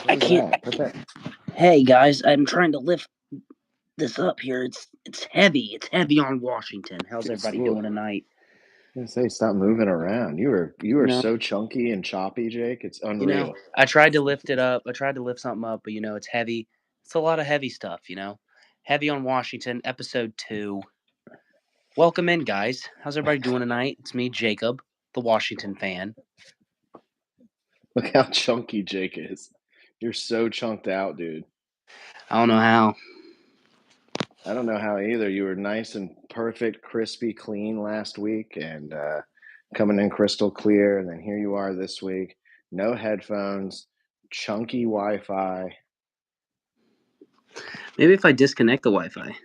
I can't. Hey guys, I'm trying to lift this up here. It's heavy. It's heavy on Washington. How's everybody doing tonight? I was gonna say, stop moving around. You were No. so chunky and choppy, Jake. It's unreal. I tried to lift it up. I tried to lift something up, but it's heavy. It's a lot of heavy stuff, Heavy on Washington, episode 2. Welcome in, guys. How's everybody doing tonight? It's me, Jacob, the Washington fan. Look how chunky Jake is. You're so chunked out, dude. I don't know how. I don't know how either. You were nice and perfect, crispy, clean last week, and coming in crystal clear. And then here you are this week. No headphones, chunky Wi-Fi. Maybe if I disconnect the Wi-Fi.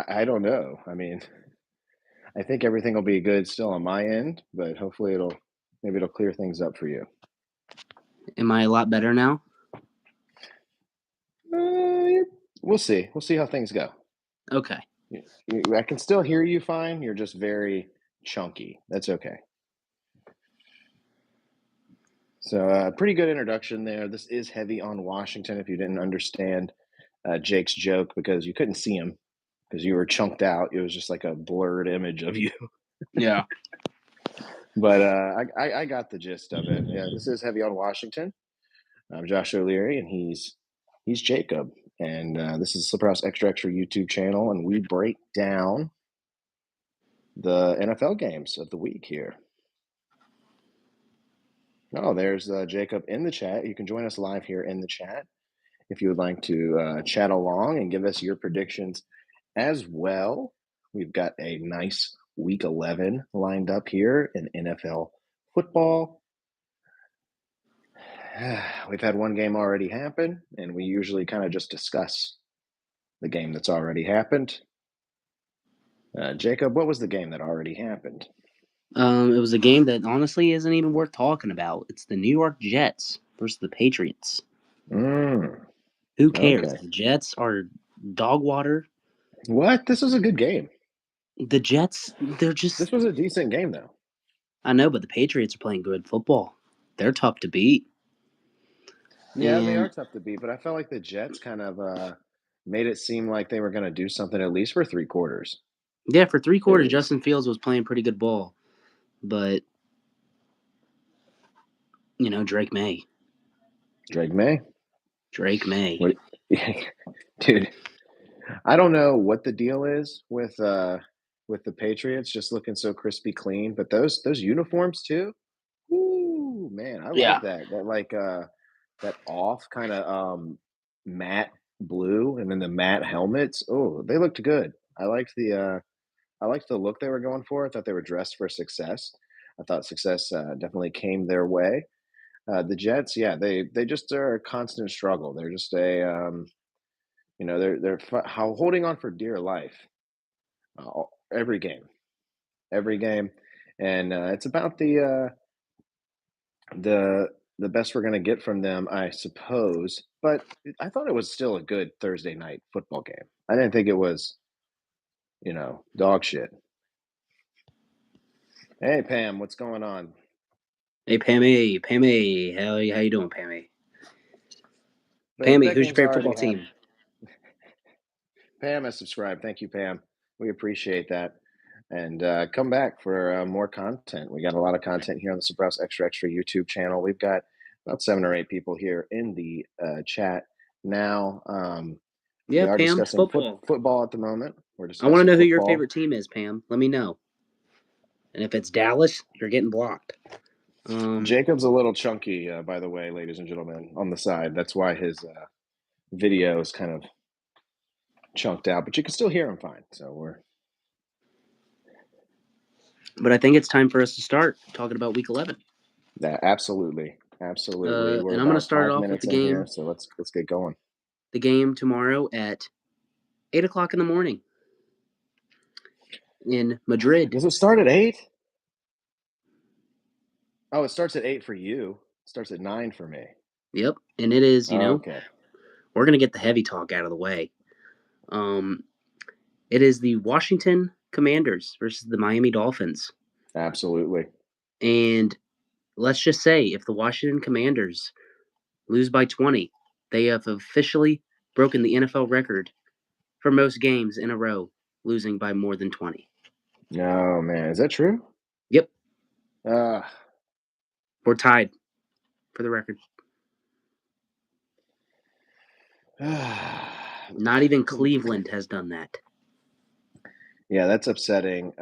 I don't know. I mean, I think everything will be good still on my end, but hopefully it'll clear things up for you. Am I a lot better now? We'll see. We'll see how things go. Okay. I can still hear you fine. You're just very chunky. That's okay. So pretty good introduction there. This is heavy on Washington if you didn't understand Jake's joke because you couldn't see him because you were chunked out. It was just like a blurred image of you. Yeah. But I got the gist of it. Yeah, this is heavy on Washington. I'm Josh O'Leary, and he's Jacob. And this is Slipper House Extra YouTube channel, and we break down the NFL games of the week here. Oh, there's Jacob in the chat. You can join us live here in the chat if you would like to chat along and give us your predictions as well. We've got a nice week 11 lined up here in NFL football. We've had one game already happen, and we usually kind of just discuss the game that's already happened. Jacob, what was the game that already happened? It was a game that honestly isn't even worth talking about. It's the New York Jets versus the Patriots. Who cares? Okay. The Jets are dog water. What? This was a good game. The Jets, they're just... This was a decent game, though. I know, but the Patriots are playing good football. They're tough to beat. Yeah, they are tough to beat, but I felt like the Jets kind of made it seem like they were going to do something at least for 3 quarters. Yeah, for 3 quarters, Justin Fields was playing pretty good ball. But, Drake May. Drake May? Drake May. Dude, I don't know what the deal is with the Patriots just looking so crispy clean, but those uniforms too. Ooh, man, I like that. That like that off kind of matte blue and then the matte helmets. Oh, they looked good. I liked the look they were going for. I thought they were dressed for success. I thought success definitely came their way. The Jets, yeah, they just are a constant struggle. They're just a they're holding on for dear life every game, and it's about the best we're going to get from them, I suppose. But I thought it was still a good Thursday night football game. I didn't think it was, dog shit. Hey Pam, what's going on? Hey Pammy, how you doing, Pammy? Pammy, who's your favorite football team? Pam has subscribed. Thank you, Pam. We appreciate that. And come back for more content. We got a lot of content here on the Slipper House Extra YouTube channel. We've got about 7 or 8 people here in the chat now. Yeah, we are Pam, discussing football at the moment. I want to know who your favorite team is, Pam. Let me know. And if it's Dallas, you're getting blocked. Jacob's a little chunky, by the way, ladies and gentlemen, on the side. That's why his video is kind of chunked out, but you can still hear him fine. So But I think it's time for us to start talking about Week 11. Yeah, absolutely. And I'm going to start off with the game. Here, so let's get going. The game tomorrow at 8 o'clock in the morning in Madrid. Does it start at 8? Oh, it starts at 8 for you. It starts at 9 for me. Yep, and it is, okay. We're going to get the heavy talk out of the way. It is the Washington Commanders versus the Miami Dolphins. Absolutely. And let's just say, if the Washington Commanders lose by 20. They have officially broken the NFL record for most games in a row losing by more than 20. No, man. Is that true? Yep, Uh, we're tied for the record. Not even Cleveland has done that. yeah, that's upsetting.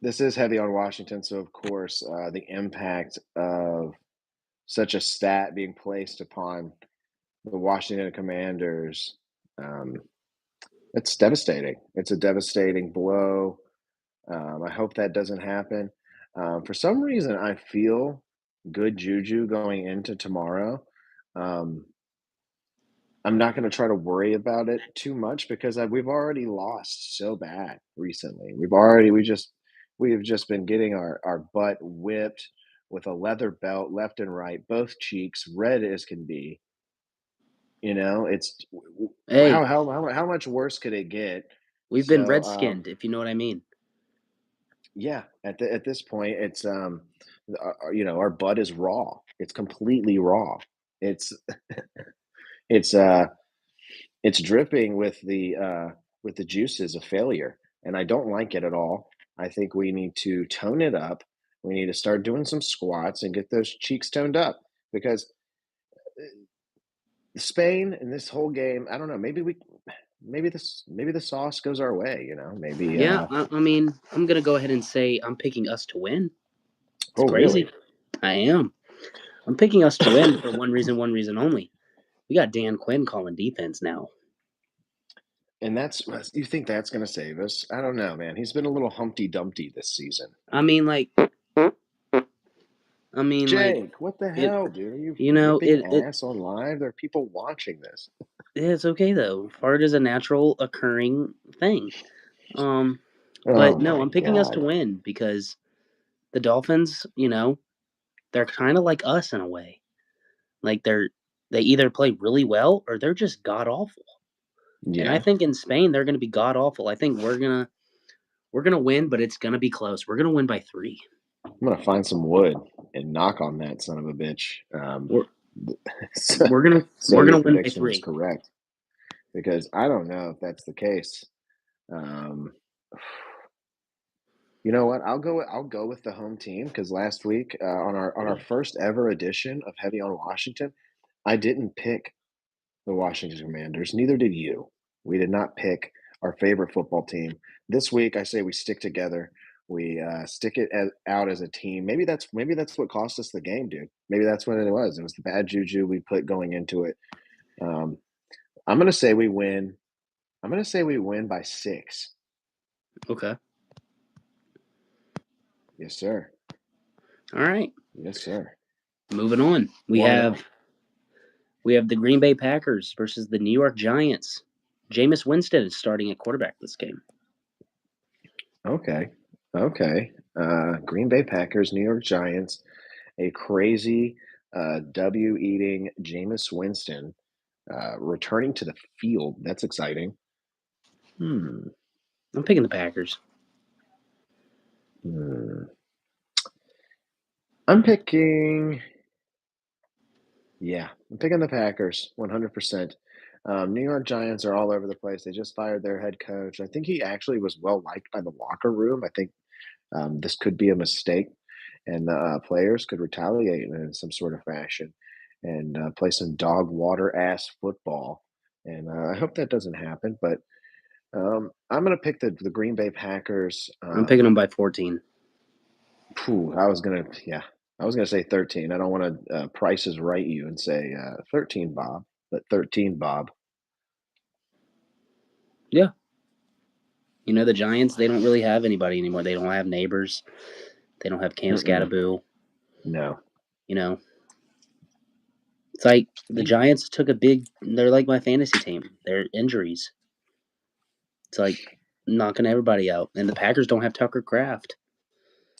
This is heavy on Washington, so of course, the impact of such a stat being placed upon the Washington Commanders, um, it's devastating. It's a devastating blow. I hope that doesn't happen. For some reason, I feel good juju going into tomorrow. Um, I'm not going to try to worry about it too much because we've already lost so bad recently. We have just been getting our butt whipped with a leather belt left and right, both cheeks red as can be. You know, it's Hey, how much worse could it get? we've been So, red skinned, if you know what I mean. yeah, at this point, it's you know, our butt is raw. It's completely raw. It's it's uh it's dripping with the juices of failure, and I don't like it at all. I think we need to tone it up. We need to start doing some squats and get those cheeks toned up because Spain in this whole game, I don't know, maybe the sauce goes our way, you know? Maybe Yeah, I mean, I'm gonna go ahead and say I'm picking us to win. It's oh crazy. really? I am. I'm picking us to win for one reason only. We got Dan Quinn calling defense now. And that's you think that's gonna save us? I don't know, man. He's been a little Humpty Dumpty this season. I mean, like, I mean, like, Jake, what the it. hell, dude? Are you You know, whipping ass on live? There are people watching this. it's okay though. Fart is a natural occurring thing. Um, Oh but no, my I'm picking us to god. win because the Dolphins, they're kind of like us in a way. Like they either play really well or they're just god awful. And I Yeah. think in Spain they're going to be god awful. I think we're gonna win, but it's gonna be close. We're gonna win by 3. I'm gonna find some wood and knock on that son of a bitch. We're So, we're gonna so we're your gonna win by prediction is 3. correct because I don't know if that's the case. Um, you know what? I'll go with the home team because last week on our first ever edition of Heavy on Washington, I didn't pick the Washington Commanders. Neither did you. We did not pick our favorite football team. This week, I say we stick together. We stick it out as a team. Maybe that's what cost us the game, dude. Maybe that's what it was. It was the bad juju we put going into it. Um, I'm gonna say we win. I'm gonna say we win by 6. Okay. Yes, sir. All right. Yes, sir. Moving on. We 1-0. have we have the Green Bay Packers versus the New York Giants. Jameis Winston is starting at quarterback this game. Okay. Okay. Green Bay Packers, New York Giants, a crazy W eating Jameis Winston returning to the field. That's exciting. Hmm. I'm picking the Packers. Hmm. I'm picking. Yeah, I'm picking the Packers 100%. New York Giants are all over the place. They just fired their head coach. I think he actually was well liked by the locker room. I think this could be a mistake, and the players could retaliate in some sort of fashion and play some dog water ass football. And I hope that doesn't happen. But I'm going to pick the Green Bay Packers. I'm picking them by 14. Yeah, I was gonna say 13. I don't want to prices right you and say 13, Bob, but 13, Bob. Yeah. The Giants, they don't really have anybody anymore. They don't have neighbors. They don't have Cam Mm-mm, Scattaboo. no. You know, it's like the Giants took a big. They're like my fantasy team. Their injuries. It's like knocking everybody out. And the Packers don't have Tucker Kraft,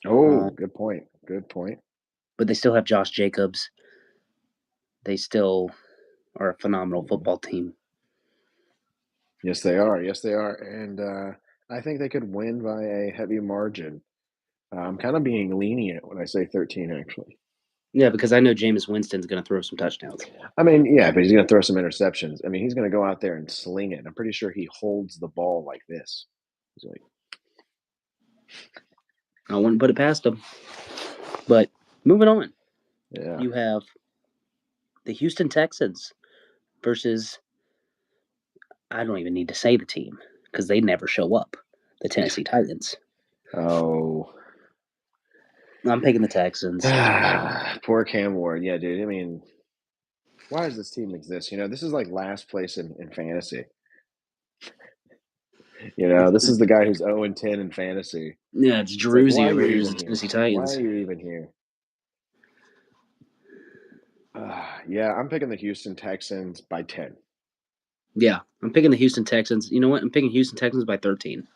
Oh, good point. Good point. but they still have Josh Jacobs. They still are a phenomenal Mhm. football team. Yes, they are. Yes, they are. And I think they could win by a heavy margin. I'm kind of being lenient when I say 13, actually. Yeah, because I know Jameis Winston's going to throw some touchdowns. I mean, yeah, but he's going to throw some interceptions. I mean, he's going to go out there and sling it. I'm pretty sure he holds the ball like this. He's like, I wouldn't put it past him. But moving on, yeah. you have the Houston Texans versus, I don't even need to say the team because they never show up, the Tennessee Titans. Oh, I'm picking the Texans. poor Cam Ward. Yeah, dude. I mean, why does this team exist? This is like last place in fantasy. This is the guy who's 0-10 in fantasy. Yeah, it's It's like, why Druzy are over you here as even the here? Tennessee Why Titans. are you even here? Yeah, I'm picking the Houston Texans by 10. Yeah, I'm picking the Houston Texans. You know what? I'm picking Houston Texans by 13.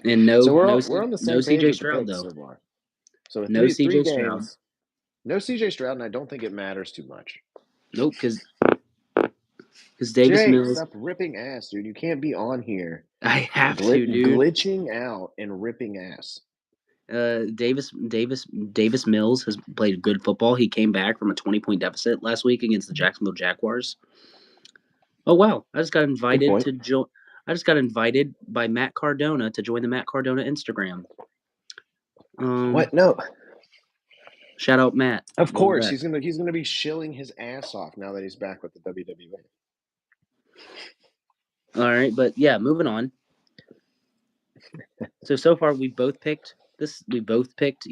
And So no, no, we're on the no same page CJ with the Stroud picks though. so far. So with No three CJ Stroud. games, no CJ Stroud, and I don't think it matters too much. Nope, because Davis Jake, Mills. stop ripping ass, dude. You can't be on here I have to, dude. glitching out and ripping ass. Davis Mills has played good football. He came back from a 20-point deficit last week against the Jacksonville Jaguars. Oh wow! I just got Good invited point. to join. I just got invited by Matt Cardona to join the Matt Cardona Instagram. What? No. Shout out Matt. Of Love course, that. he's gonna be shilling his ass off now that he's back with the WWE. All right, but yeah, moving on. So far we both picked this. We both picked,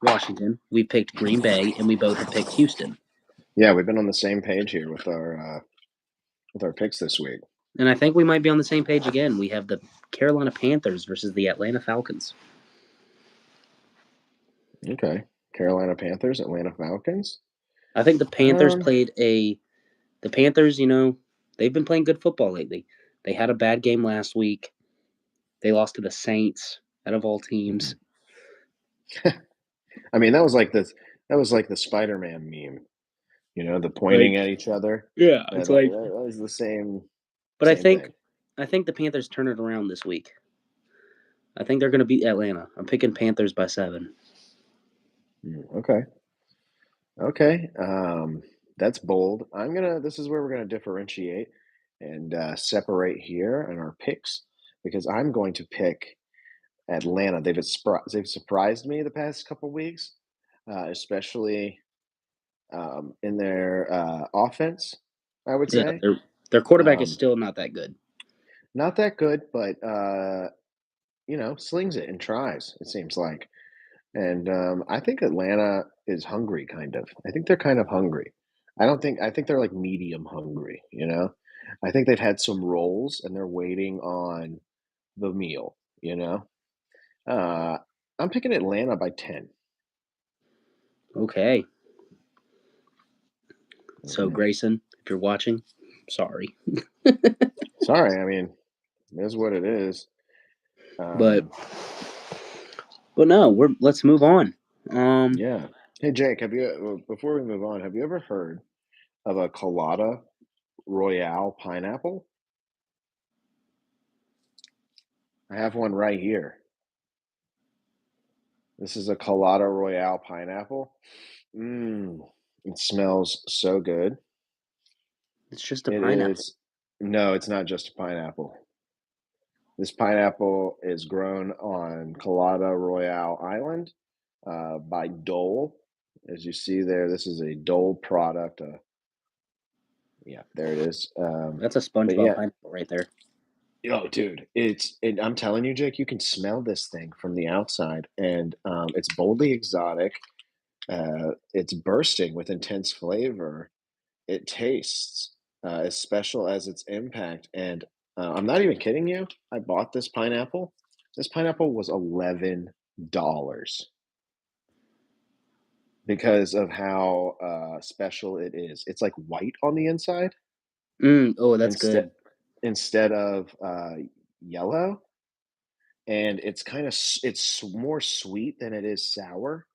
Washington. We picked Green Bay, and we both have picked Houston. Yeah, we've been on the same page here with our picks this week. And I think we might be on the same page again. We have the Carolina Panthers versus the Atlanta Falcons. Okay, Carolina Panthers, Atlanta Falcons. I think the Panthers the Panthers, they've been playing good football lately. They had a bad game last week. They lost to the Saints out of all teams. I mean, that was like the Spider-Man meme. The pointing Like, at each other. yeah, That, it's that, like, that was the same but same thing. I think the Panthers turn it around this week. I think they're going to beat Atlanta. I'm picking Panthers by 7. Okay. Okay. That's bold. This is where we're gonna differentiate and separate here in our picks because I'm going to pick Atlanta. They've surprised me the past couple weeks, especially in their offense. I would Yeah, say their quarterback is um, still not that good. not that good, but slings it and tries. It seems like. And I think Atlanta is hungry, kind of. I think they're kind of hungry. I think they're like medium hungry. I think they've had some rolls and they're waiting on the meal. Uh, I'm picking Atlanta by 10. Okay. So, Mhm. Grayson, if you're watching, sorry. Sorry, I mean, it is what it is. But Um, no, let's move on. yeah. Hey, Jake, before we move on, have you ever heard of a colada royale pineapple? I have one right here. This is a colada royale pineapple. Mmm, it smells so good. It's just a It pineapple. is. No, it's not just a pineapple. This pineapple is grown on Colada Royale Island by Dole. As you see there, this is a Dole product. Yeah, there it is. That's a But SpongeBob yeah, pineapple right there. oh, dude, I'm telling you, Jake, you can smell this thing from the outside, and it's boldly exotic. It's bursting with intense flavor. It tastes as special as its impact, and I'm not even kidding you. I bought this pineapple. This pineapple was $11 because of how special it is. It's like white on the inside Oh, that's instead good. instead of yellow, and it's more sweet than it is sour,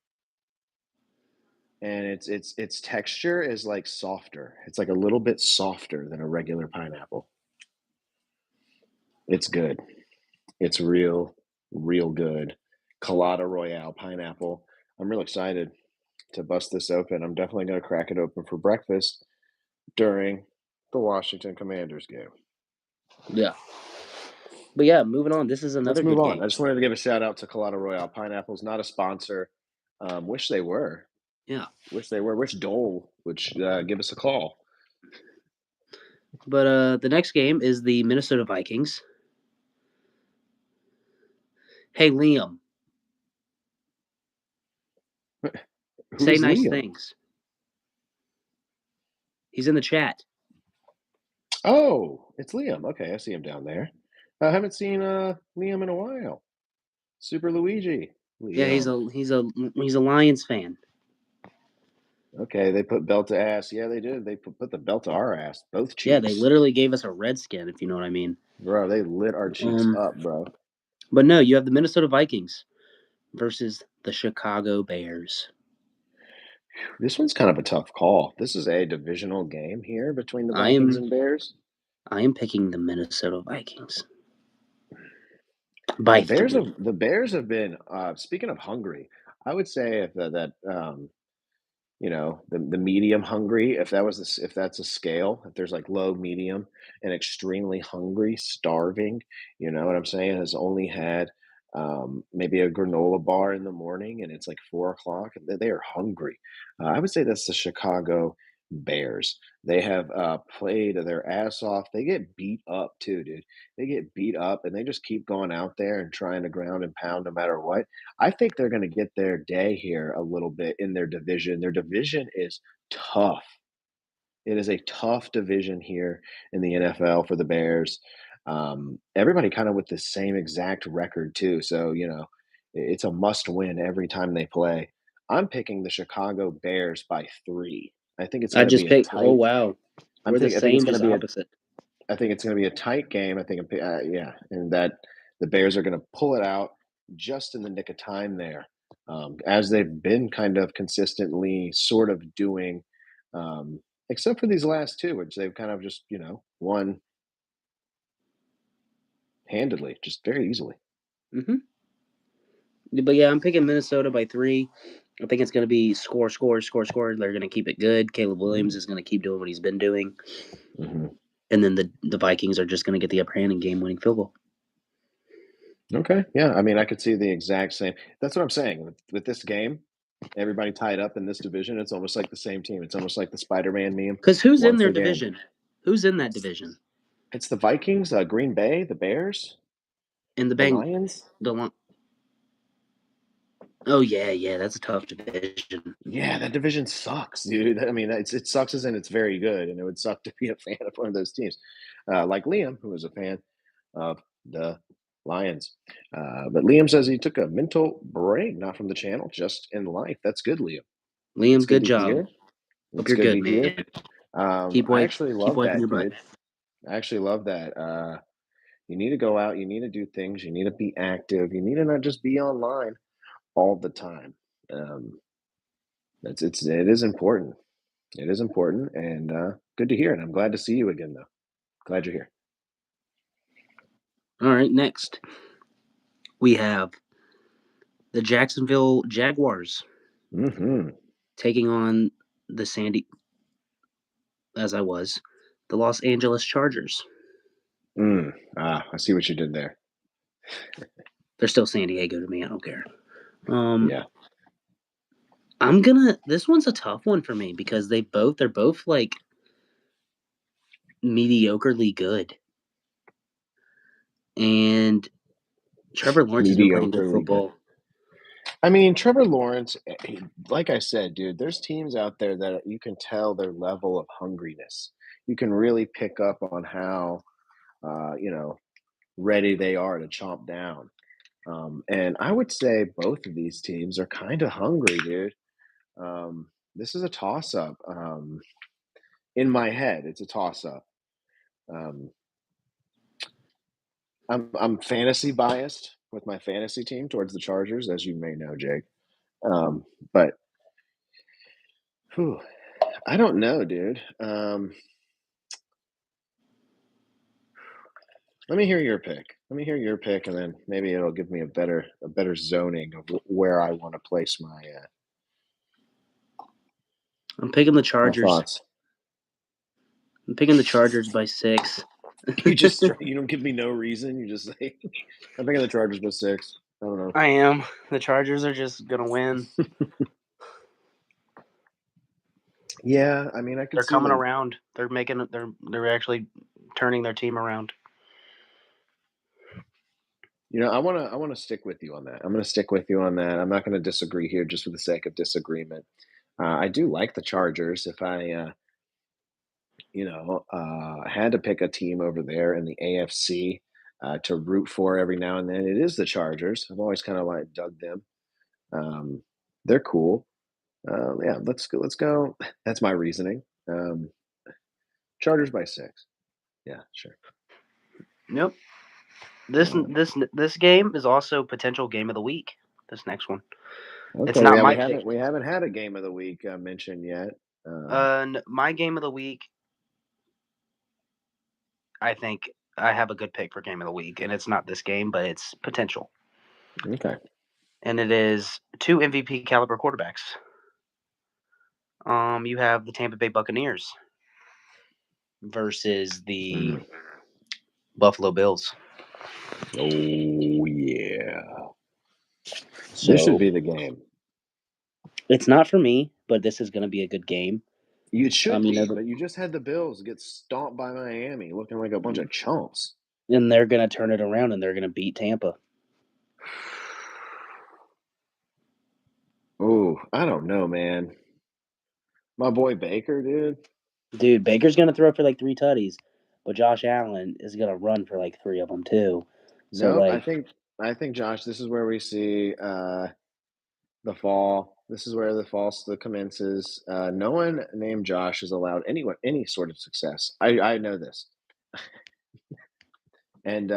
and its texture is like softer. It's like a little bit softer than a regular pineapple. It's good. It's real real good. Colada Royale pineapple. I'm real excited to bust this open. I'm definitely going to crack it open for breakfast during the Washington Commanders game. Yeah. But yeah, moving on. This is Let's another move good on. I game. just wanted to give a shout out to Colada Royale Pineapples, not a sponsor. Wish they were. Yeah. Wish they were. Wish Dole would give us a call. But the next game is the Minnesota Vikings. Hey Liam, Who say is nice Liam? things. He's in the chat. Oh, it's Liam. Okay, I see him down there. I haven't seen Liam in a while. Super Luigi. Yeah, he's Liam. a he's a he's a Lions fan. Okay, they put belt to ass. Yeah, they did. They put the belt to our ass. Both Yeah, they cheeks. literally gave us a redskin, if you know what I mean. Bro, they lit our cheeks Um, up, bro. but no, you have the Minnesota Vikings versus the Chicago Bears. This one's kind of a tough call. This is a divisional game here between the I Vikings am and Bears. I am picking the Minnesota Vikings by three. The Bears have been speaking of hungry, I would say if you know, the medium hungry, if that was this, if that's a scale, if there's like low, medium, and extremely hungry, starving, you know what I'm saying, has only had maybe a granola bar in the morning and it's like 4 o'clock, they are hungry. I would say that's the Chicago Bears. They have played their ass off. They get beat up too, dude. They get beat up and they just keep going out there and trying to ground and pound no matter what. I think they're going to get their day here a little bit in their division. Their division is tough. It is a tough division here in the NFL for the Bears. Everybody kind of with the same exact record too. So, you know, it's a must win every time they play. I'm picking the Chicago Bears by 3. I think it's I going to just be a picked. Oh tight wow, we're the I think it's same, going to just be a opposite. I think it's going to be a tight game. I think, yeah, and that the Bears are going to pull it out just in the nick of time there, as they've been kind of consistently sort of doing, except for these last two, which they've kind of just won handedly, just very easily. hmm But yeah, I'm picking Minnesota by three. I think it's going to be score, score, score, score. They're going to keep it good. Caleb Williams Mm, is going to keep doing what he's been doing, hmm. and then the Vikings are just going to get the upper hand in game-winning field goal. Okay, yeah, I mean, I could see the exact same. That's what I'm saying with this game. Everybody tied up in this division. It's almost like the same team. It's almost like the Spider-Man meme. Because who's in Once their again, division? Who's in that division? it's the Vikings, Green Bay, the Bears, And the the Bang, Lions. the Oh yeah, yeah, that's a tough division. Yeah, that division sucks, dude. I mean, it sucks as in it's very good, and it would suck to be a fan of one of those teams, like Liam, who is a fan of the Lions. But Liam says he took a mental break, not from the channel, just in life. That's good, Liam. That's Liam, good good to job. hear. Hope That's you're good good, to hear. man. Keep I wipe, actually keep love wiping that, your butt. dude. I actually love that. You need to go out. You need to do things. You need to be active. You need to not just be online all the time. Um, it is important. It is important and good to hear. And I'm glad to see you again, though. Glad you're here. All right, next we have the Jacksonville Jaguars Hmm. taking on the as I was, the Los Angeles Chargers. I see what you did there. They're still San Diego to me. I don't care. Um, Yeah. This one's a tough one for me because they're both like mediocrely good, and Trevor Lawrence has been playing good Mediocrely good. football. I mean, Trevor Lawrence, like I said, dude, there's teams out there that you can tell their level of hungriness. You can really pick up on how, you know, ready they are to chomp down. And I would say both of these teams are kind of hungry, dude. This is a toss up. In my head, it's a toss up. Um, I'm fantasy biased with my fantasy team towards the Chargers, as you may know, Jake. But whew, I don't know, dude. Let me hear your pick. Let me hear your pick, and then maybe it'll give me a better zoning of where I want to place I'm picking the my Chargers. thoughts. I'm picking the Chargers by 6. You don't give me no reason. You just say I'm picking the Chargers by 6. I don't know. I am. The Chargers are just gonna win. Yeah, I mean, I could They're see coming them. around. They're actually turning their team around. I wanna stick with you on that. I'm gonna stick with you on that. I'm not gonna disagree here just for the sake of disagreement. I do like the Chargers. If I, had to pick a team over there in the AFC to root for every now and then, it is the Chargers. I've always kind of like dug them. Um, they're cool. Yeah, let's go. Let's go. That's my reasoning. Um, Chargers by 6. Yeah, sure. Yep. This Um, this this game is also potential game of the week. This next one. It's okay, not yeah, we my pick. haven't we haven't had a game of the week mentioned yet. My game of the week. I think I have a good pick for game of the week, and it's not this game, but it's potential. Okay. And it is two MVP caliber quarterbacks. You have the Tampa Bay Buccaneers versus the Mm. Buffalo Bills. Oh yeah, this should So be the game. it's not for me, but this is going to be a good game. It should You know, be, but you just had the Bills get stomped by Miami, looking like a bunch of chumps. and they're going to turn it around and they're going to beat Tampa. Ooh, I don't know, man. My boy Baker, dude. Dude, Baker's going to throw for like 3 tutties, but Josh Allen is going to run for like 3 of them too. So Nope, I like, think I think Josh. This is where we see the fall. This is where the fall still commences. No one named Josh is allowed any sort of success. I know this, and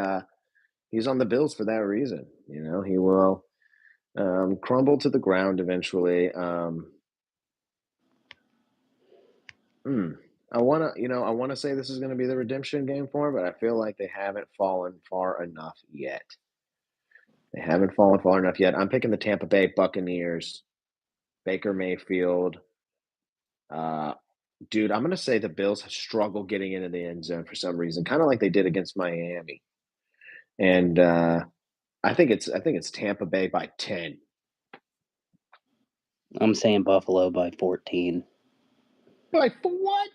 he's on the Bills for that reason. He will crumble to the ground eventually. Hmm. I want to say this is going to be the redemption game for him, but I feel like they haven't fallen far enough yet. They haven't fallen far enough yet. I'm picking the Tampa Bay Buccaneers. Baker Mayfield. Uh, dude, I'm going to say the Bills have struggled getting into the end zone for some reason, kind of like they did against Miami. And I think it's Tampa Bay by 10. I'm saying Buffalo by 14. Like what?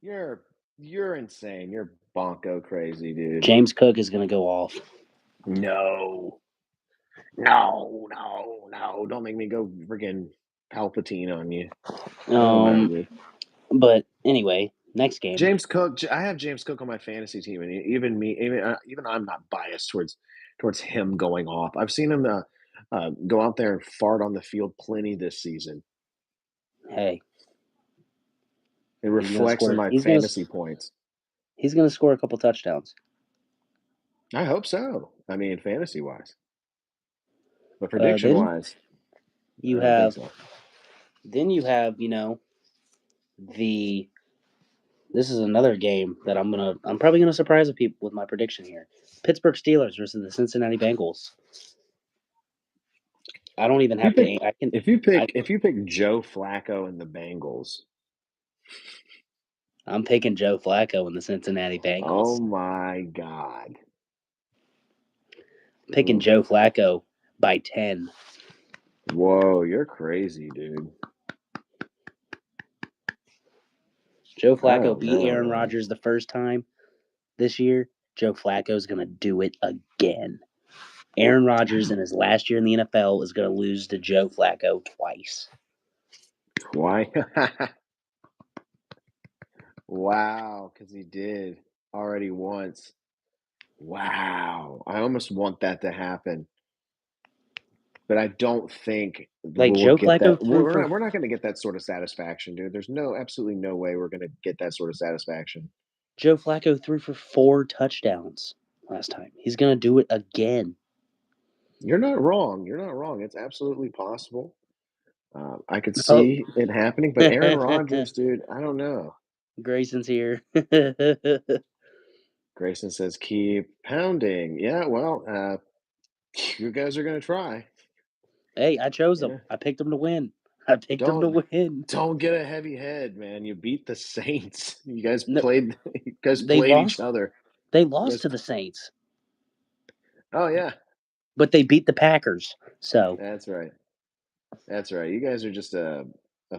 You're you're insane. You're bonko crazy, dude. James Cook is going to go off. No. No, no, no. Don't make me go freaking Palpatine on you. I don't know, Um, dude. but anyway, next game. James Cook. I have James Cook on my fantasy team, and even me, even I'm not biased towards him going off. I've seen him go out there and fart on the field plenty this season. Hey, It he's going to reflects in score. my fantasy points. He's going to score a couple touchdowns. I hope so. I mean, fantasy wise, but prediction Then wise, I you don't think have so. the this is another game that I'm probably gonna surprise the people with my prediction here. Pittsburgh Steelers versus the Cincinnati Bengals. I don't even If you have pick, to. I can. if you I, pick, if you pick Joe Flacco and the Bengals, I'm picking Joe Flacco and the Cincinnati oh Bengals. my God. Picking Oof. Joe Flacco by 10. Whoa, you're crazy, dude. Joe I Flacco don't beat know, Aaron man. Rodgers the first time this year. Joe Flacco's gonna do it again. Aaron Rodgers in his last year in the NFL is gonna lose to Joe Flacco twice. Why? Wow, because he did already once. Wow. I almost want that to happen, but I don't think Like we'll Joe get Flacco that. threw We're for not, we're not going to get that sort of satisfaction, dude. There's absolutely no way we're going to get that sort of satisfaction. Joe Flacco threw for 4 touchdowns last time. He's gonna do it again. You're not wrong. You're not wrong. It's absolutely possible. I could Oh, see it happening, but Aaron Rodgers, dude, I don't know. Grayson's here. Grayson says, "Keep pounding." Yeah, well, you guys are gonna try. Hey, I chose them. Yeah, I picked them to win. I picked them to don't win. don't get a heavy head, man. You beat the Saints. You guys No, played. You guys they played each lost. other. They You lost guys. to the Saints, Oh yeah, but they beat the Packers. So that's right. That's right. You guys are just a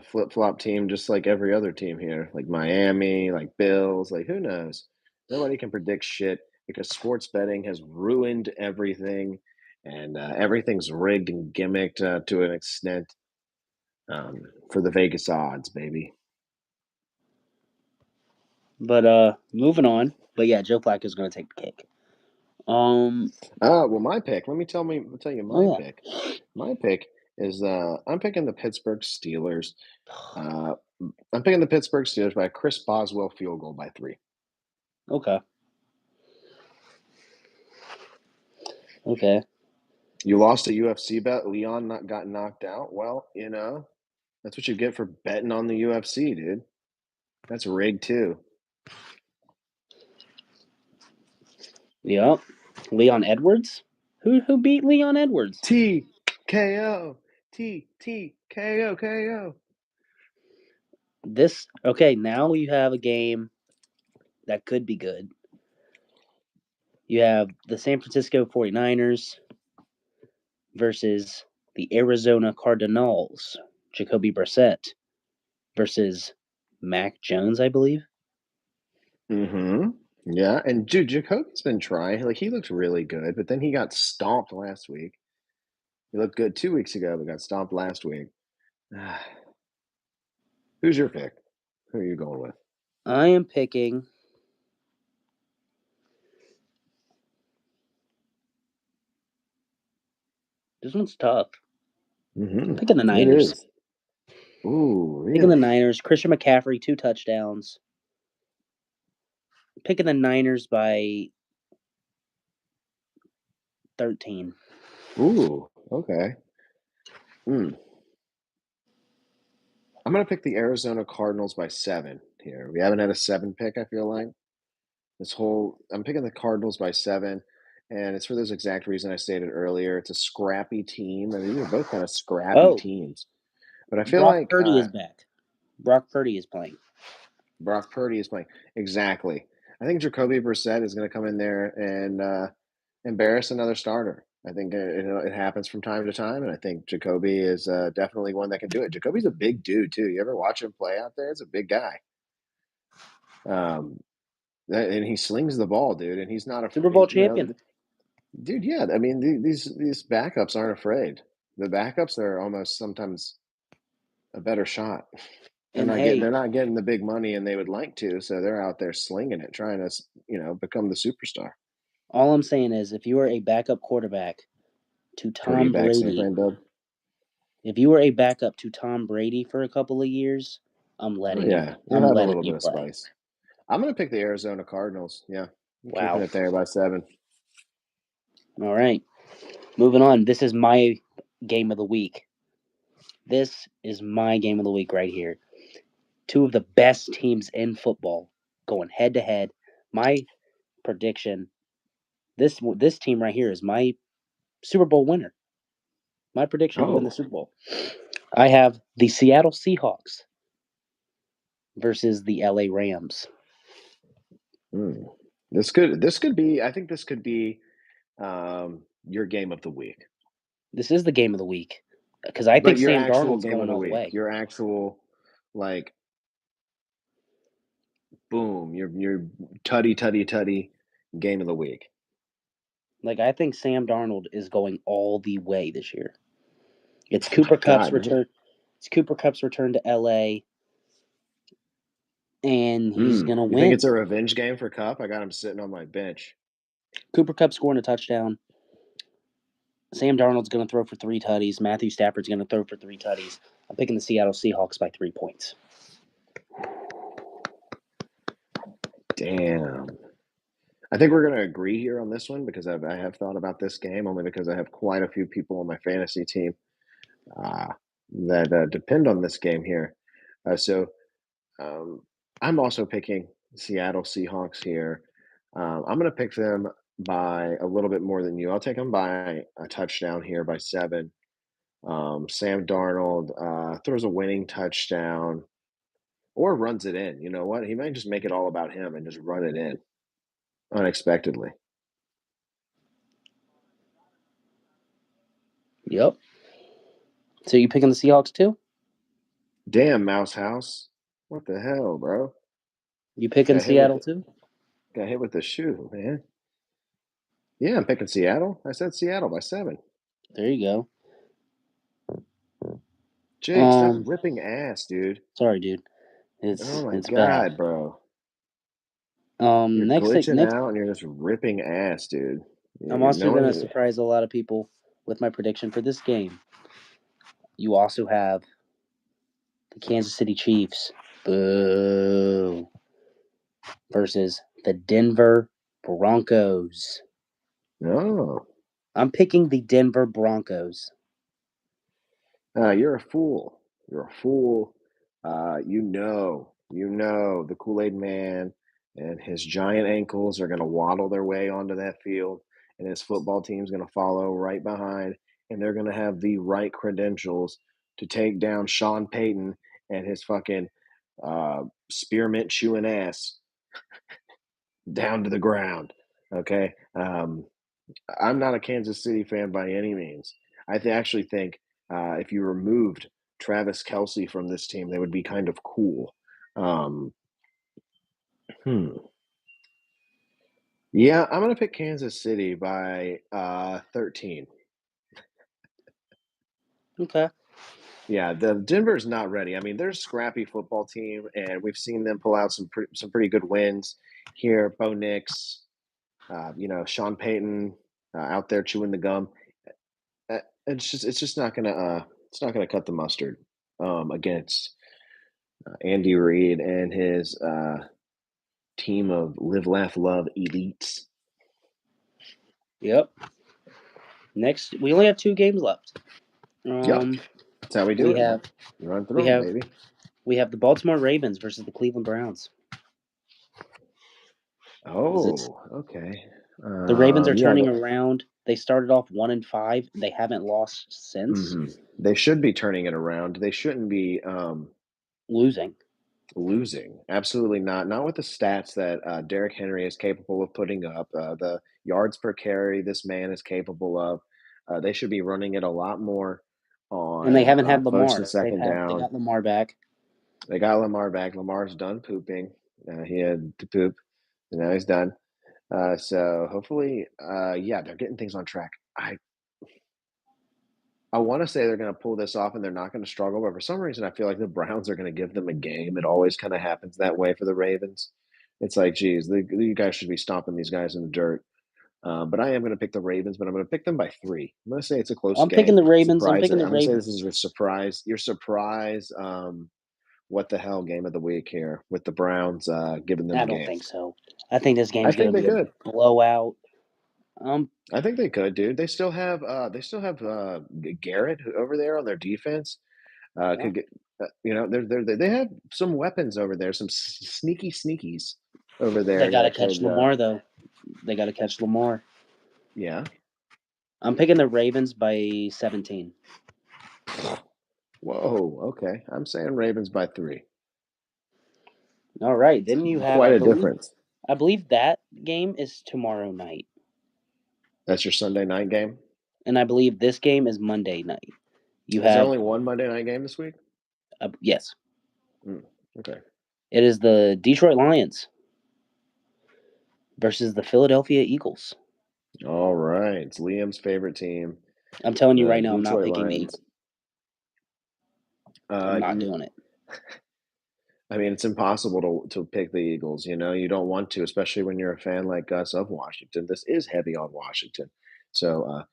flip flop team, just like every other team here, like Miami, like Bills. Like who knows? Nobody can predict shit because sports betting has ruined everything, and everything's rigged and gimmicked to an extent for the Vegas odds, baby. but moving on. But yeah, Joe Flacco's gonna take the cake. Um Well, my pick. I'll tell you oh my yeah. pick. My pick is I'm picking the Pittsburgh Steelers. Uh, I'm picking the Pittsburgh Steelers by a Chris Boswell field goal by 3. Okay. Okay. You lost a UFC bet. Leon got knocked out. Well, that's what you get for betting on the UFC, dude. That's rigged too. Yep. Leon Edwards? Who beat Leon Edwards? TKO. TKO. This okay, now you have a game that could be good. You have the San Francisco 49ers versus the Arizona Cardinals. Jacoby Brissett versus Mac Jones, I believe. Mm-hmm. Yeah, and dude, Jacoby's been trying. Like he looks really good, but then he got stomped last week. He looked good 2 weeks ago, but got stomped last week. Who's your pick? Who are you going with? I am picking. This one's tough. I'm picking the Mm-hmm. It Niners. is. Ooh, Picking the really? Niners. Christian McCaffrey, 2 touchdowns. Picking the Niners by 13. Ooh, okay. Hmm. I'm gonna pick the Arizona Cardinals by 7 here. We haven't had a 7 pick, I feel like. I'm picking the Cardinals by 7, and it's for those exact reason I stated earlier. It's a scrappy team. I mean, these are both kind of scrappy Oh, teams. But I feel Brock like Purdy is back. Brock Purdy is playing. Brock Purdy is playing. Exactly. I think Jacoby Brissett is gonna come in there and embarrass another starter. I think it happens from time to time, and I think Jacoby is definitely one that can do it. Jacoby's a big dude too. You ever watch him play out there? It's a big guy. Um, and he slings the ball, dude. And he's not Super afraid. Bowl champion. Dude. Yeah, I mean these backups aren't afraid. The backups are almost sometimes a better shot. They're And not getting hey, they're not getting the big money, and they would like to, so they're out there slinging it, trying to become the superstar. all I'm saying is if you are a backup quarterback to Purdy Tom back, San Brady, Fran Dub. if you were a backup to Tom Brady for a couple of years, I'm Oh letting you yeah, you'll I'm have a letting little you bit of play. spice. I'm gonna pick the Arizona Cardinals. Yeah, I'm keeping Wow. it there by 7. All right. Moving on. This is my game of the week. This is my game of the week right here. Two of the best teams in football going head to head. My prediction, this team right here is my Super Bowl winner. My prediction to win the Oh, Super Bowl. I have the Seattle Seahawks versus the LA Rams. hmm. This could be. I think this could be your game of the week, This is the game of the week because I think but your Sam actual Darnold's game of going the all the week, way. your actual like boom, your tutty game of the week. Like I think Sam Darnold is going all the way this year. It's Oh my Cooper Cup's God, man. return. It's Cooper Cup's return to LA, and he's gonna You think it's win. a revenge game for Cup? I got him sitting on my bench. Cooper Cup scoring a touchdown. Sam Darnold's going to throw for 3 tutties. Matthew Stafford's going to throw for 3 tutties. I'm picking the Seattle Seahawks by 3 points. Damn. I think we're going to agree here on this one because I have thought about this game only because I have quite a few people on my fantasy team uh, that depend on this game here. So um, I'm also picking Seattle Seahawks here. I'm going to pick them by a little bit more than you. I'll take them by a touchdown here by 7. Sam Darnold throws a winning touchdown or runs it in. You know what? He might just make it all about him and just run it in unexpectedly. Yep. So you picking the Seahawks too? Damn, Mouse House. What the hell, bro? You picking Got hit with Seattle the too? got hit with the shoe, man. Yeah, I'm picking Seattle. I said Seattle by 7. There you go. Jake, stop ripping ass, dude. Sorry, dude. Oh my It's bad. god, bro. You're Next thing, glitching next, out and you're just ripping ass, dude. I'm You also no gonna one. surprise a lot of people with my prediction for this game. You also have the Kansas City Chiefs, boo, versus the Denver Broncos. No. I'm picking the Denver Broncos. You're a fool. You're a fool. You know, the Kool Aid Man and his giant ankles are going to waddle their way onto that field, and his football team's going to follow right behind, and they're going to have the right credentials to take down Sean Payton and his fucking spearmint chewing ass down to the ground. Okay. I'm not a Kansas City fan by any means. Actually think if you removed Travis Kelsey from this team, they would be kind of cool. Um, hmm. Yeah, I'm going to pick Kansas City by 13. Okay. Yeah, the Denver's not ready. I mean, they're a scrappy football team, and we've seen them pull out some pretty good wins here. Bo Nix, Sean Payton out there chewing the gum. It's just not gonna cut the mustard against Andy Reid and his team of live, laugh, love elites. Yep. Next, we only have 2 games left. Yep, Um, that's how we do we it, man. have Run we through them, have baby. we have the Baltimore Ravens versus the Cleveland Browns. Is it Oh, okay. The Ravens are Yeah, turning around. They started off 1-5. They haven't lost since they should be turning it around. They shouldn't be losing. losing. Absolutely not. Not with the stats that Derrick Henry is capable of putting up. The yards per carry this man is capable of. They should be running it a lot more And they on haven't had first and Lamar. second They down. got Lamar back. They got Lamar back. Lamar's done pooping. He had to poop, and now he's done. So hopefully, yeah, they're getting things on track. I want to say they're going to pull this off and they're not going to struggle, but for some reason, I feel like the Browns are going to give them a game. It always kind of happens that way for the Ravens. It's like, geez, you guys should be stomping these guys in the dirt. But I am going to pick the Ravens, but I'm going to pick them by 3. I'm going to say it's a close I'm picking game. the Ravens. I'm Surprise! I'm picking the going to say Ravens. this is a surprise. Your surprise. What the hell game of the week here with the Browns giving them I the don't game? think so. I think this I game's think going to they be a could. blowout. I think they could, dude. They still have Garrett over there on their defense. Yeah, Could get, they have some weapons over there, some sneaky sneakies over they there got to that catch could, Lamar though. They got to catch Lamar. yeah. I'm picking the Ravens by 17. Whoa, okay. I'm saying Ravens by 3. All right, then you have Quite a difference. I believe that game is tomorrow night, That's your Sunday night game. and I believe this game is Monday night. You Is there have only one Monday night game this week? yes, Mm, okay. it is the Detroit Lions versus the Philadelphia Eagles. All right. It's Liam's favorite team, I'm telling you the right now, I'm not Detroit picking the Eagles. Lions. I'm not You doing it. I mean, it's impossible to pick the Eagles, you know? You don't want to, especially when you're a fan like us of Washington. This is heavy on Washington. So,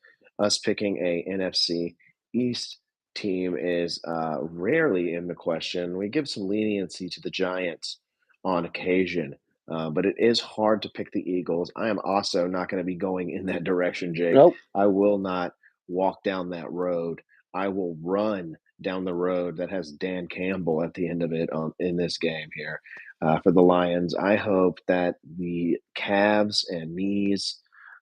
us picking a NFC East team is rarely in the question. We give some leniency to the Giants on occasion, but it is hard to pick the Eagles. I am also not going to be going in that direction, Jake. Nope. I will not walk down that road. I will run down the road that has Dan Campbell at the end of it in this game here. for the Lions. I hope that the calves and knees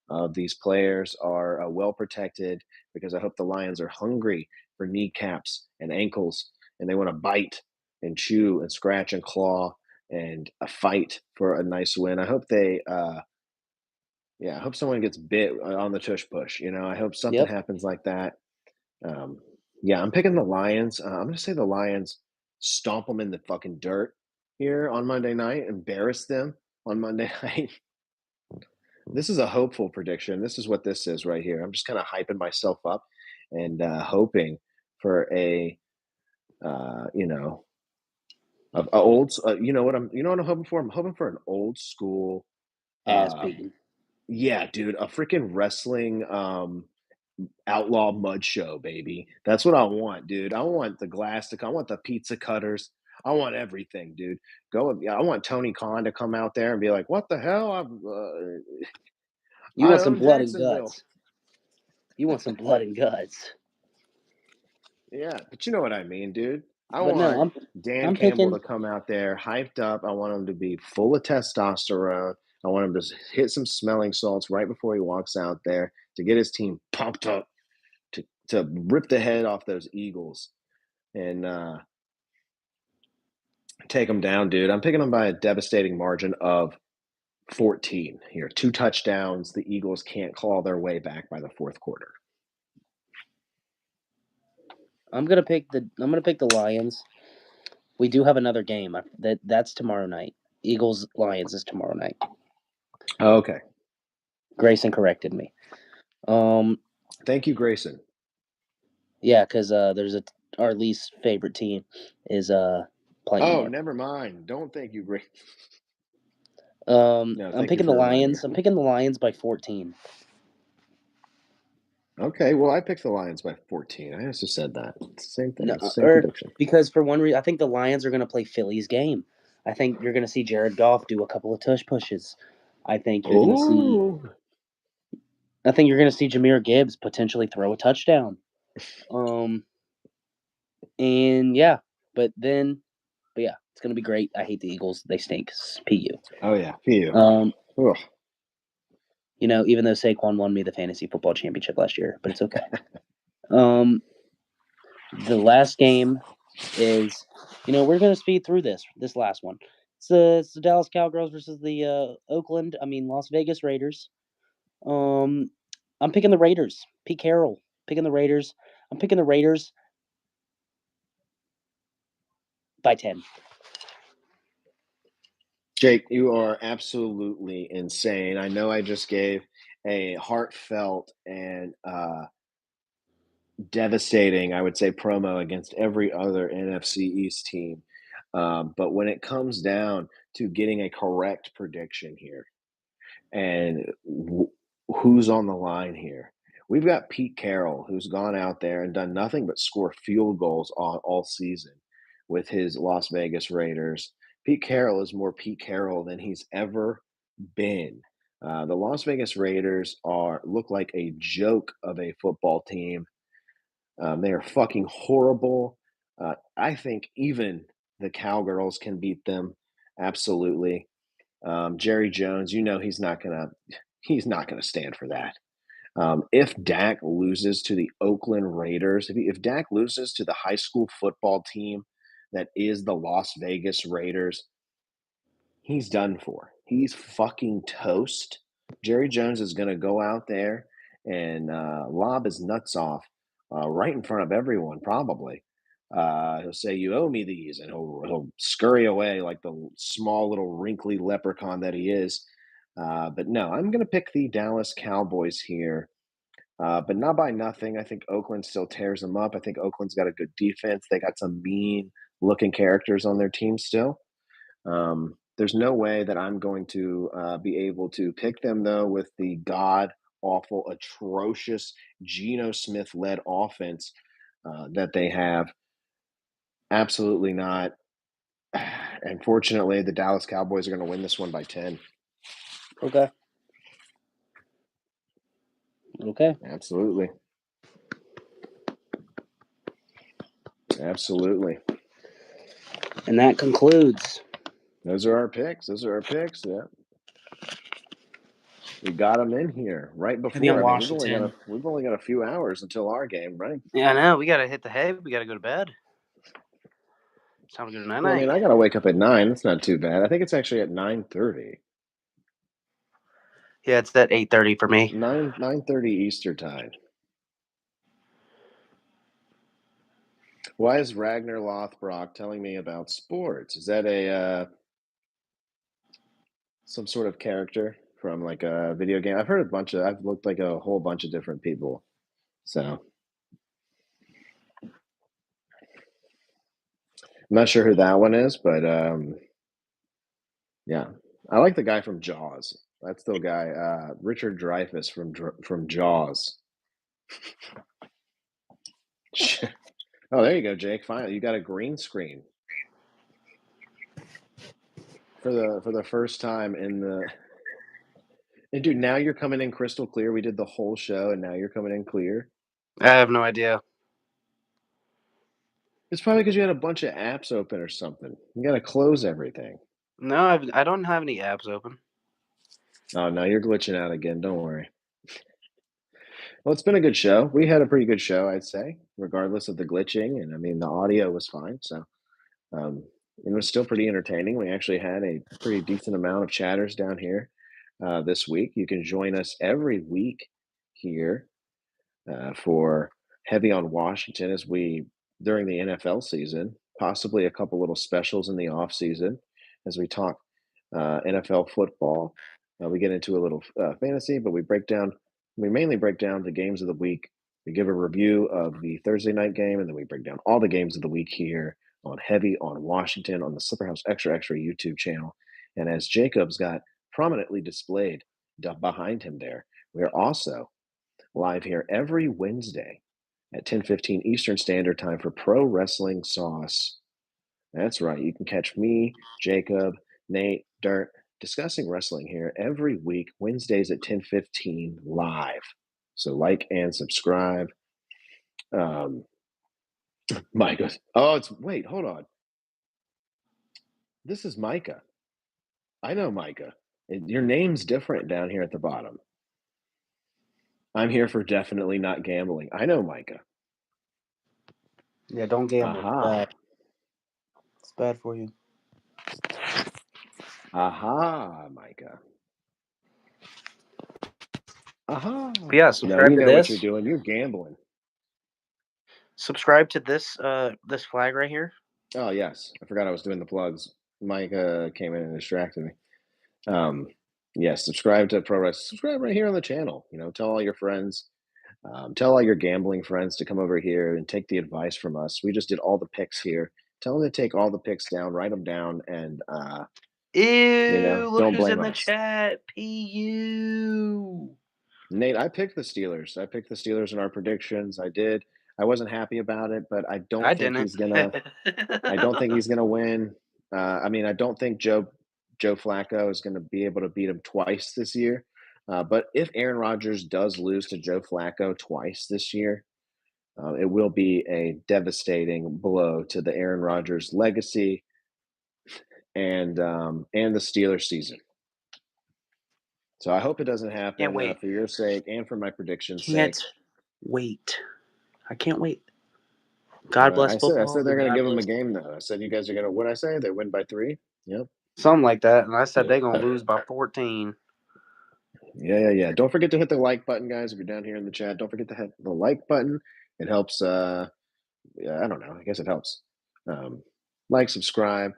of these players are well protected because I hope the Lions are hungry for kneecaps and ankles and they want to bite and chew and scratch and claw and a fight for a nice win. I hope I hope someone gets bit on the tush push. I hope something Yep. happens like that. Um, yeah, I'm picking the Lions. I'm going to say the Lions stomp them in the fucking dirt here on Monday night, embarrass them on Monday night. This is a hopeful prediction. This is what this is right here. I'm just kind of hyping myself up and hoping for uh, you know, a old. You know what I'm hoping for. I'm hoping for an old school. Ass Uh, beating. yeah, dude, a freaking wrestling outlaw mud show, baby. That's what I want, dude. I want the glass to come. I want the pizza cutters. I want everything, dude. Yeah, I want Tony Khan to come out there and be like, "What the hell? You I want some own blood and Jacksonville." guts. You want some blood and guts. Yeah, but you know what I mean, dude. I But no, want I'm Dan I'm Campbell to picking come out there hyped up. I want him to be full of testosterone. I want him to hit some smelling salts right before he walks out there to get his team pumped up to rip the head off those Eagles and take them down, dude. I'm picking them by a devastating margin of 14 here. 2 touchdowns. The Eagles can't claw their way back by the fourth quarter. I'm gonna pick the Lions. We do have another game. That's tomorrow night. Eagles Lions is tomorrow night. Okay. Grayson corrected me. Um, Thank you, Grayson. yeah, because there's our least favorite team is playing Oh, tomorrow. never mind. Don't thank you, Grayson. No, I'm thank you picking the for reminding me. Lions. I'm picking the Lions by 14. Okay, well, I picked the Lions by 14. I just said that. It's the same thing. No, It's the same or prediction. because for one reason, I think the Lions are going to play Philly's game. I think you're going to see Jared Goff do a couple of tush pushes. I think you're going to see. Oh, I think you're going to see Jameer Gibbs potentially throw a touchdown. Um, and yeah, but then, but yeah, it's going to be great. I hate the Eagles. They stink. Pu. oh yeah, for you. Um, Ugh. even though Saquon won me the fantasy football championship last year, but it's okay. Um, the last game is, we're going to speed through this last one. It's the Dallas Cowgirls versus the Las Vegas Raiders. I'm picking the Raiders. Pete Carroll picking the Raiders. I'm picking the Raiders by 10. Jake, you are absolutely insane. I know I just gave a heartfelt and devastating, I would say, promo against every other NFC East team. But when it comes down to getting a correct prediction here, and who's on the line here? We've got Pete Carroll, who's gone out there and done nothing but score field goals all season with his Las Vegas Raiders. Pete Carroll is more Pete Carroll than he's ever been. The Las Vegas Raiders look like a joke of a football team. They are fucking horrible. I think even the Cowgirls can beat them. Absolutely. Jerry Jones, he's not gonna stand for that. If Dak loses to the Oakland Raiders, if Dak loses to the high school football team that is the Las Vegas Raiders, he's done for. He's fucking toast. Jerry Jones is going to go out there and lob his nuts off right in front of everyone, probably. He'll say, "You owe me these," and he'll scurry away like the small little wrinkly leprechaun that he is. But no, I'm going to pick the Dallas Cowboys here, but not by nothing. I think Oakland still tears them up. I think Oakland's got a good defense. They got some mean looking characters on their team still. There's no way that I'm going to be able to pick them though with the god awful, atrocious Geno Smith led offense that they have. Absolutely not. Unfortunately, the Dallas Cowboys are going to win this one by 10. Okay. Okay. Absolutely. Absolutely. And that concludes Those are our picks. Yeah. We got them in here right Heavy before. on I mean, Washington. we've only got a few hours until our game, right? Yeah, I know. We gotta hit the hay. We gotta go to bed. It's time to go to night Well, I mean, night. I gotta wake up at 9. That's not too bad. I think it's actually at 9:30. Yeah, it's at 8:30 for me. 9:30 Eastern time. Why is Ragnar Lothbrok telling me about sports? Is that a some sort of character from like a video game? I've looked like a whole bunch of different people. So I'm not sure who that one is, but yeah. I like the guy from Jaws. That's the guy, Richard Dreyfuss from Jaws. Oh, there you go, Jake. Finally, you got a green screen for the first time in the. And dude, now you're coming in crystal clear. We did the whole show, and now you're coming in clear. I have no idea. It's probably because you had a bunch of apps open or something. You got to close everything. No, I don't have any apps open. Oh, no, you're glitching out again. Don't worry. Well, it's been a good show. We had a pretty good show, I'd say, regardless of the glitching. And I mean, the audio was fine. So um, it was still pretty entertaining. We actually had a pretty decent amount of chatters down here this week. You can join us every week here for Heavy on Washington as we, during the NFL season, possibly a couple little specials in the off season as we talk NFL football. We get into a little fantasy, but we mainly break down the games of the week. We give a review of the Thursday night game, and then we break down all the games of the week here on Heavy on Washington on the Slipperhouse Extra Extra YouTube channel. And as Jacob's got prominently displayed behind him there, we are also live here every Wednesday at 10:15 Eastern Standard Time for Pro Wrestling Sauce. That's right. You can catch me, Jacob, Nate, Dirt discussing wrestling here every week, Wednesdays at 10:15 live. So like and subscribe. Um, Micah. Oh, it's wait, hold on. This is Micah. I know Micah. Your name's different down here at the bottom. I'm here for definitely not gambling. I know Micah. Yeah, don't gamble. It's Aha. bad. It's bad for you. Aha, Micah. Aha. But yeah, No, subscribe we to know what you're this. doing. You're gambling. Subscribe to this flag right here. Oh, yes. I forgot I was doing the plugs. Mike came in and distracted me. Um, yes, subscribe to Pro Wrestling. Subscribe right here on the channel. You know, tell all your friends, tell all your gambling friends to come over here and take the advice from us. We just did all the picks here. Tell them to take all the picks down, write them down, and Ew! Look don't who's blame in the us. chat. Pu. Nate, I picked the Steelers. I picked the Steelers in our predictions. I did. I wasn't happy about it, but I didn't. I don't think he's gonna win. I mean, I don't think Joe Flacco is going to be able to beat him twice this year. But if Aaron Rodgers does lose to Joe Flacco twice this year, it will be a devastating blow to the Aaron Rodgers legacy and the Steelers season. So I hope it doesn't Can't happen wait. for your sake and for my prediction's Can't sake. wait. I can't wait. God bless I football said they're and going to God give them a bless game though. I said you guys are going to. What I say? They win by 3. Yep. something like that. And I said Yeah. they're gonna lose by 14. Yeah. Don't forget to hit the like button, guys. If you're down here in the chat, don't forget to hit the like button. It helps. Yeah, I don't know. I guess it helps. Like, subscribe.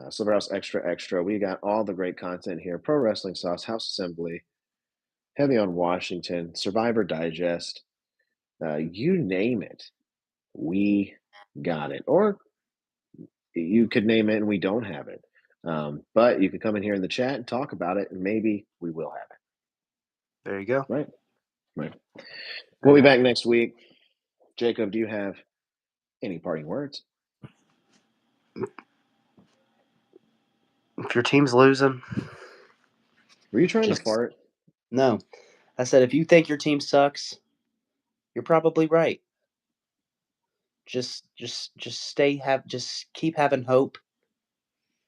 Silverhouse Extra Extra. We got all the great content here. Pro Wrestling Sauce, House Assembly, Heavy on Washington, Survivor Digest. You name it, we got it. Or you could name it and we don't have it. But you could come in here in the chat and talk about it, and maybe we will have it. There you go. Right. We'll be back next week. Jacob, do you have any parting words? If your team's losing, Were you trying to fart? No. I said if you think your team sucks, you're probably right. Just keep having hope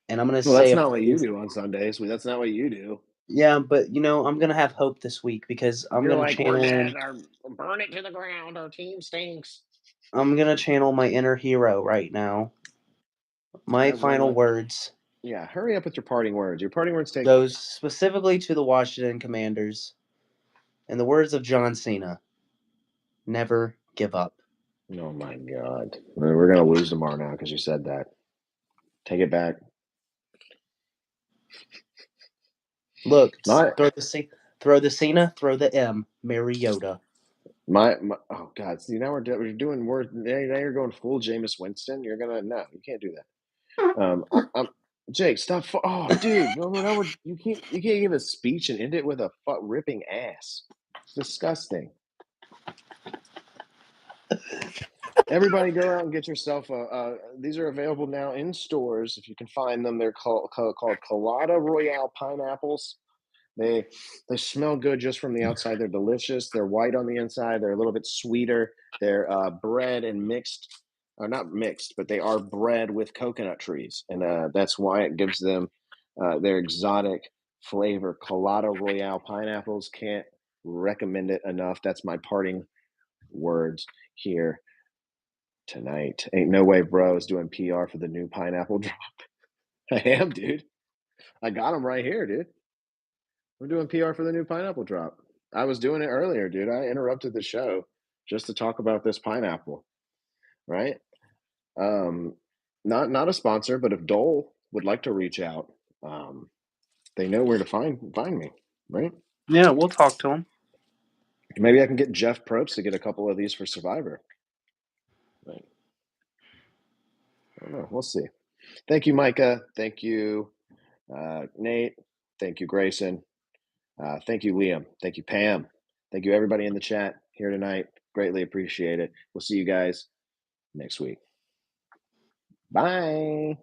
and I'm gonna Well, say that's a not what you phrase. do on Sundays. That's not what you do. Yeah, but I'm gonna have hope this week because You're like, we're dead. Burn it to the ground. Our team stinks. I'm gonna channel my inner hero right now. My final words Yeah, hurry up with your parting words. Your parting words take. goes specifically to the Washington Commanders. In the words of John Cena, never give up. Oh my God, we're gonna lose tomorrow now because you said that. Take it back. Look, My throw the Cena, throw the M, Mariota. my. Oh God, see now we're doing words. Now you're going full Jameis Winston. You're gonna no, you can't do that. I'm Jake. Stop. Oh, dude, no, now you can't give a speech and end it with a ripping ass. It's disgusting. Everybody go out and get yourself these are available now in stores if you can find them. They're called Colada Royale pineapples. They they smell good just from the outside. They're delicious. They're white on the inside. They're a little bit sweeter. They're bred and mixed, or not mixed, but they are bred with coconut trees, and that's why it gives them their exotic flavor. Colada Royale pineapples. Can't recommend it enough. That's my parting words here tonight. Ain't no way, bro, is doing PR for the new pineapple drop. I am, dude. I got them right here, dude. I'm doing PR for the new pineapple drop. I was doing it earlier, dude. I interrupted the show just to talk about this pineapple, right? Um, not a sponsor, but if Dole would like to reach out, um, they know where to find me, right? Yeah, we'll talk to him. Maybe I can get Jeff Probst to get a couple of these for Survivor. Right? I don't know. We'll see. Thank you, Micah. Thank you, Nate. Thank you, Grayson. Thank you, Liam. Thank you, Pam. Thank you, everybody in the chat here tonight. Greatly appreciate it. We'll see you guys next week. Bye.